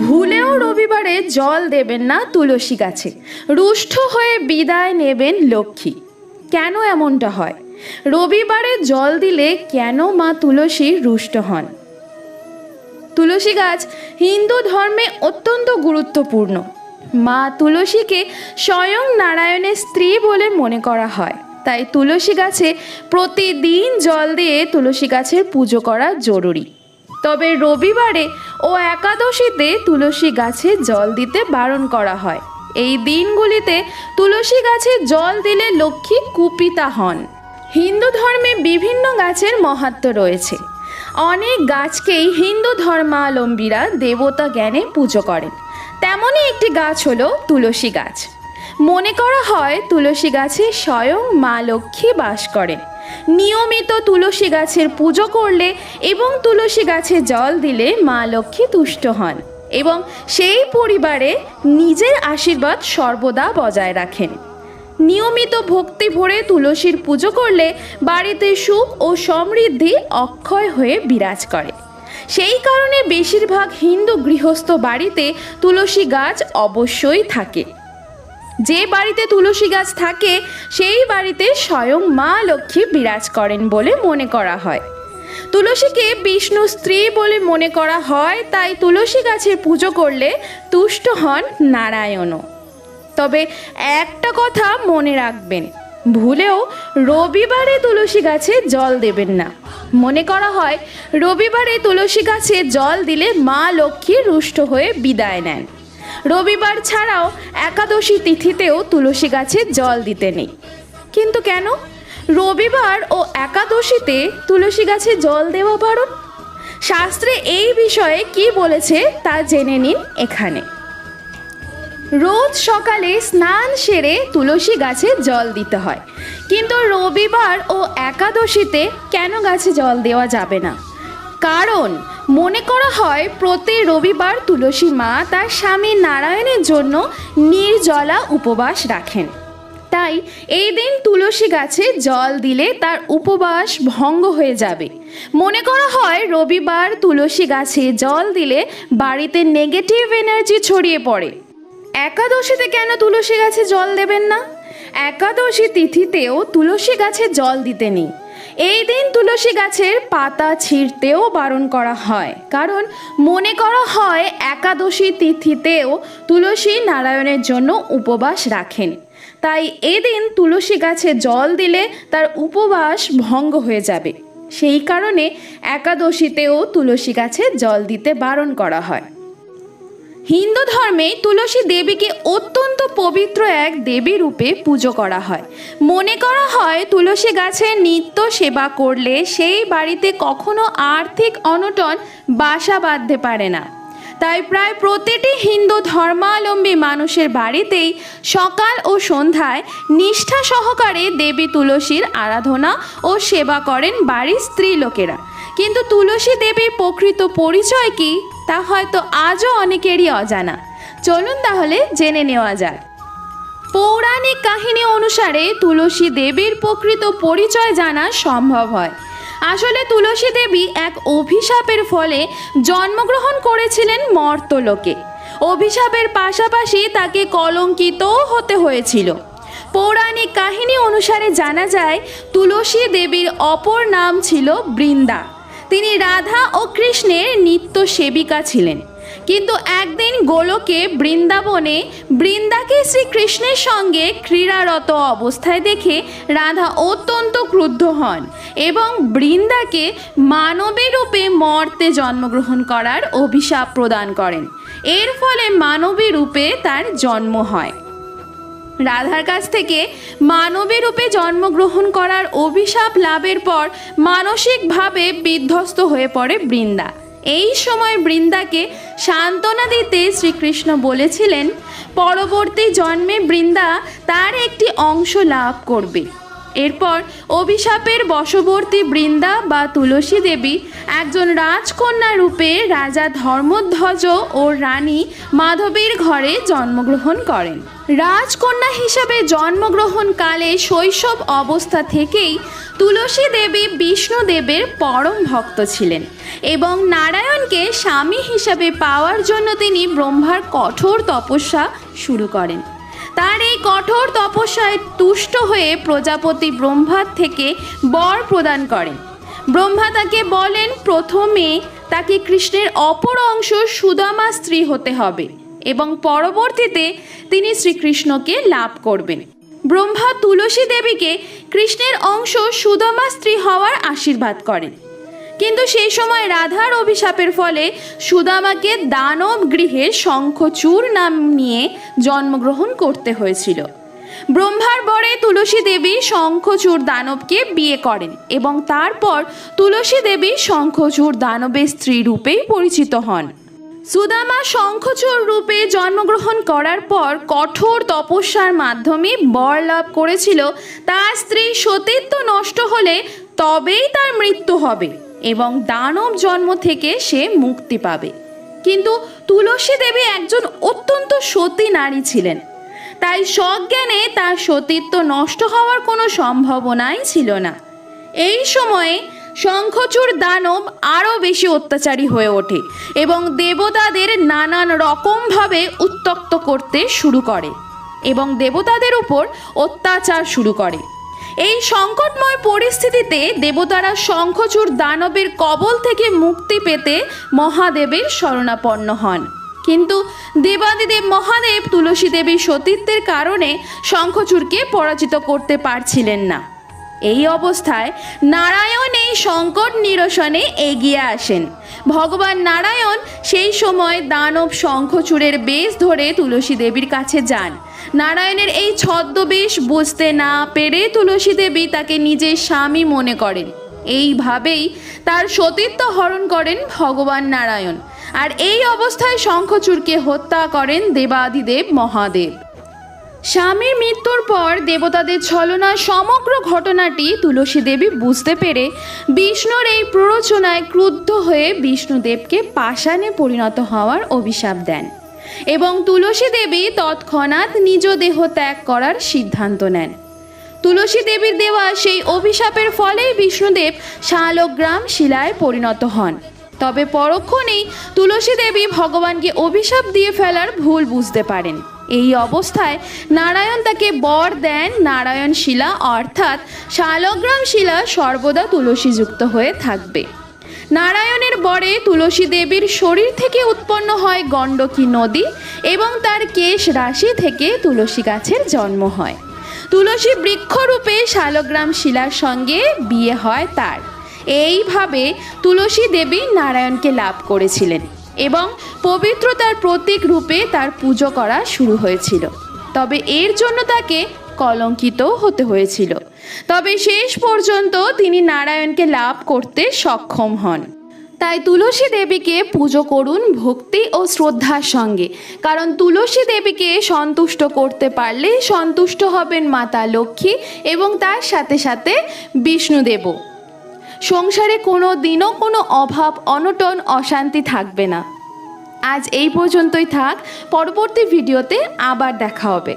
ভুলেও রবিবারে জল দেবেন না তুলসী গাছে, রুষ্ট হয়ে বিদায় নেবেন লক্ষ্মী। কেন এমনটা হয়? রবিবারে জল দিলে কেন মা তুলসী রুষ্ট হন? তুলসী গাছ হিন্দু ধর্মে অত্যন্ত গুরুত্বপূর্ণ। মা তুলসীকে স্বয়ং নারায়ণের স্ত্রী বলে মনে করা হয়, তাই তুলসী গাছে প্রতিদিন জল দিয়ে তুলসী গাছের পুজো করা জরুরি। তবে রবিবারে ও একাদশীতে তুলসী গাছে জল দিতে বারণ করা হয়। এই দিনগুলিতে তুলসী গাছে জল দিলে লক্ষ্মী কুপিতা হন। হিন্দু ধর্মে বিভিন্ন গাছের মাহাত্ম্য রয়েছে। অনেক গাছকেই হিন্দু ধর্মাবলম্বীরা দেবতা জ্ঞানে পুজো করেন। তেমনই একটি গাছ হলো তুলসী গাছ। মনে করা হয় তুলসী গাছে স্বয়ং মা লক্ষ্মী বাস করেন। নিয়মিত তুলসী গাছের পুজো করলে এবং তুলসী গাছে জল দিলে মা লক্ষ্মী তুষ্ট হন এবং সেই পরিবারে নিজের আশীর্বাদ সর্বদা বজায় রাখেন। নিয়মিত ভক্তি ভরে তুলসীর পুজো করলে বাড়িতে সুখ ও সমৃদ্ধি অক্ষয় হয়ে বিরাজ করে। সেই কারণে বেশিরভাগ হিন্দু গৃহস্থ বাড়িতে তুলসী গাছ অবশ্যই থাকে। যে বাড়িতে তুলসী গাছ থাকে সেই বাড়িতে স্বয়ং মা লক্ষ্মী বিরাজ করেন বলে মনে করা হয়। তুলসীকে বিষ্ণু স্ত্রী বলে মনে করা হয়, তাই তুলসী গাছের পুজো করলে তুষ্ট হন নারায়ণও। তবে একটা কথা মনে রাখবেন, ভুলেও রবিবারে তুলসী গাছে জল দেবেন না। মনে করা হয় রবিবারে তুলসী গাছে জল দিলে মা লক্ষ্মী রুষ্ট হয়ে বিদায় নেন। রবিবার ছাড়াও একাদশী তিথিতেও তুলসী গাছে জল দিতে নেই। কিন্তু কেন রবিবার ও একাদশীতে তুলসী গাছে জল দেওয়া বারণ? শাস্ত্রে এই বিষয়ে কি বলেছে তা জেনে নিন এখানে। রোজ সকালে স্নান সেরে তুলসী গাছে জল দিতে হয়, কিন্তু রবিবার ও একাদশীতে কেন গাছে জল দেওয়া যাবে না? কারণ মনে করা হয় প্রতি রবিবার তুলসী মা তার স্বামী নারায়ণের জন্য নির্জলা উপবাস রাখেন। তাই এই দিন তুলসী গাছে জল দিলে তার উপবাস ভঙ্গ হয়ে যাবে। মনে করা হয় রবিবার তুলসী গাছে জল দিলে বাড়িতে নেগেটিভ এনার্জি ছড়িয়ে পড়ে। একাদশীতে কেন তুলসী গাছে জল দেবেন না? একাদশী তিথিতেও তুলসী গাছে জল দিতে নেই। এই দিন তুলসী গাছের পাতা ছিঁড়তেও বারণ করা হয়, কারণ মনে করা হয় একাদশী তিথিতেও তুলসী নারায়ণের জন্য উপবাস রাখেন। তাই এদিন তুলসী গাছে জল দিলে তার উপবাস ভঙ্গ হয়ে যাবে। সেই কারণে একাদশীতেও তুলসী গাছে জল দিতে বারণ করা হয়। হিন্দু ধর্মে তুলসী দেবীকে অত্যন্ত পবিত্র এক দেবী রূপে পুজো করা হয়। মনে করা হয় তুলসী গাছের নিত্য সেবা করলে সেই বাড়িতে কখনো আর্থিক অনটন বাসা বাঁধতে পারে না। তাই প্রায় প্রতিটি হিন্দু ধর্মাবলম্বী মানুষের বাড়িতেই সকাল ও সন্ধ্যায় নিষ্ঠা সহকারে দেবী তুলসীর আরাধনা ও সেবা করেন বাড়ির স্ত্রী লোকেরা। কিন্তু তুলসী দেবীর প্রকৃত পরিচয় কি তা হয়তো আজও অনেকেরই অজানা। চলুন তাহলে জেনে নেওয়া যাক। পৌরাণিক কাহিনী অনুসারে তুলসী দেবীর প্রকৃত পরিচয় জানা সম্ভব হয়। আসলে তুলসী দেবী এক অভিশাপের ফলে জন্মগ্রহণ করেছিলেন মর্তলোকে। অভিশাপের পাশাপাশি তাকে কলঙ্কিতও হতে হয়েছিল। পৌরাণিক কাহিনী অনুসারে জানা যায় তুলসী দেবীর অপর নাম ছিল বৃন্দা। তিনি রাধা ও কৃষ্ণের নিত্য সেবিকা ছিলেন। কিন্তু একদিন গোলকে বৃন্দাবনে বৃন্দাকে শ্রীকৃষ্ণের সঙ্গে ক্রীড়ারত অবস্থায় দেখে রাধা অত্যন্ত ক্রুদ্ধ হন এবং বৃন্দাকে মানবী রূপে মর্তে জন্মগ্রহণ করার অভিশাপ প্রদান করেন। এর ফলে মানবী রূপে তার জন্ম হয়। রাধার কাছ থেকে মানবী রূপে জন্মগ্রহণ করার অভিশাপ লাভের পর মানসিকভাবে বিধ্বস্ত হয়ে পড়ে বৃন্দা। এই সময় বৃন্দাকে সান্ত্বনা দিতে শ্রীকৃষ্ণ বলেছিলেন পরবর্তী জন্মে বৃন্দা তার একটি অংশ লাভ করবে। এরপর অভিশাপের বশবর্তী বৃন্দা বা তুলসী দেবী একজন রাজকন্যা রূপে রাজা ধর্মধ্বজ ও রানী মাধবীর ঘরে জন্মগ্রহণ করেন। রাজকন্যা হিসাবে জন্মগ্রহণকালে শৈশব অবস্থা থেকেই তুলসী দেবী বিষ্ণুদেবের পরম ভক্ত ছিলেন এবং নারায়ণকে স্বামী হিসাবে পাওয়ার জন্য তিনি ব্রহ্মার কঠোর তপস্যা শুরু করেন। তার এই কঠোর তপস্যায় তুষ্ট হয়ে প্রজাপতি ব্রহ্মার থেকে বর প্রদান করেন। ব্রহ্মা তাকে বলেন প্রথমে তাকে কৃষ্ণের অপর অংশ সুদামা স্ত্রী হতে হবে এবং পরবর্তীতে তিনি শ্রীকৃষ্ণকে লাভ করবেন। ব্রহ্মা তুলসী দেবীকে কৃষ্ণের অংশ সুদামা স্ত্রী হওয়ার আশীর্বাদ করেন, কিন্তু সেই সময় রাধার অভিশাপের ফলে সুদামাকে দানব গৃহে শঙ্খচূড় নাম নিয়ে জন্মগ্রহণ করতে হয়েছিল। ব্রহ্মার বরে তুলসী দেবী শঙ্খচূড় দানবকে বিয়ে করেন এবং তারপর তুলসী দেবী শঙ্খচূড় দানবের স্ত্রী রূপেই পরিচিত হন। সুদামা শঙ্খচূড় রূপে জন্মগ্রহণ করার পর কঠোর তপস্যার মাধ্যমে বর লাভ করেছিল তার স্ত্রী সতীত্ব নষ্ট হলে তবেই তার মৃত্যু হবে এবং দানব জন্ম থেকে সে মুক্তি পাবে। কিন্তু তুলসী দেবী একজন অত্যন্ত সতী নারী ছিলেন, তাই সজ্ঞানে তার সতীত্ব নষ্ট হওয়ার কোনো সম্ভাবনাই ছিল না। এই সময়ে শঙ্খচূড় দানব আরও বেশি অত্যাচারী হয়ে ওঠে এবং দেবতাদের নানান রকমভাবে উত্ত্যক্ত করতে শুরু করে এবং দেবতাদের উপর অত্যাচার শুরু করে। এই সংকটময় পরিস্থিতিতে দেবতারা শঙ্খচূড় দানবের কবল থেকে মুক্তি পেতে মহাদেবের শরণাপন্ন হন, কিন্তু দেবাদিদেব মহাদেব তুলসী দেবীর সতীত্বের কারণে শঙ্খচূড়কে পরাজিত করতে পারছিলেন না। এই অবস্থায় নারায়ণ এই সংকট নিরসনে এগিয়ে আসেন। ভগবান নারায়ণ সেই সময় দানব শঙ্খচূড়ের বেশ ধরে তুলসী দেবীর কাছে যান। নারায়ণের এই ছদ্মবেশ বুঝতে না পেরে তুলসী দেবী তাকে নিজের স্বামী মনে করেন। এইভাবেই তার সতীত্ব হরণ করেন ভগবান নারায়ণ, আর এই অবস্থায় শঙ্খচূড়কে হত্যা করেন দেবাদিদেব মহাদেব। স্বামীর মৃত্যুর পর দেবতাদের ছলনার সমগ্র ঘটনাটি তুলসী দেবী বুঝতে পেরে বিষ্ণুর এই প্ররোচনায় ক্রুদ্ধ হয়ে বিষ্ণুদেবকে পাষাণে পরিণত হওয়ার অভিশাপ দেন এবং তুলসী দেবী তৎক্ষণাৎ নিজ দেহ ত্যাগ করার সিদ্ধান্ত নেন। তুলসী দেবীর দেওয়া সেই অভিশাপের ফলেই বিষ্ণুদেব শালগ্রাম শিলায় পরিণত হন। তবে পরক্ষণেই তুলসী দেবী ভগবানকে অভিশাপ দিয়ে ফেলার ভুল বুঝতে পারেন। এই অবস্থায় নারায়ণ তাকে বর দেন নারায়ণ শিলা অর্থাৎ শালগ্রাম শিলা সর্বদা তুলসীযুক্ত হয়ে থাকবে। নারায়ণের বরে তুলসী দেবীর শরীর থেকে উৎপন্ন হয় গণ্ডকী নদী এবং তার কেশ রাশি থেকে তুলসী গাছের জন্ম হয়। তুলসী বৃক্ষরূপে শালগ্রাম শিলার সঙ্গে বিয়ে হয় তার। এইভাবে তুলসী দেবী নারায়ণকে লাভ করেছিলেন এবং পবিত্রতার প্রতীক রূপে তার পুজো করা শুরু হয়েছিল। তবে এর জন্য তাকে কলঙ্কিত হতে হয়েছিল। তবে শেষ পর্যন্ত তিনি নারায়ণকে লাভ করতে সক্ষম হন। তাই তুলসী দেবীকে পুজো করুন ভক্তি ও শ্রদ্ধার সঙ্গে, কারণ তুলসী দেবীকে সন্তুষ্ট করতে পারলে সন্তুষ্ট হবেন মাতা লক্ষ্মী এবং তার সাথে সাথে বিষ্ণুদেবও। সংসারে কোনো দিনও কোনো অভাব অনটন অশান্তি থাকবে না। আজ এই পর্যন্তই থাক, পরবর্তী ভিডিওতে আবার দেখা হবে।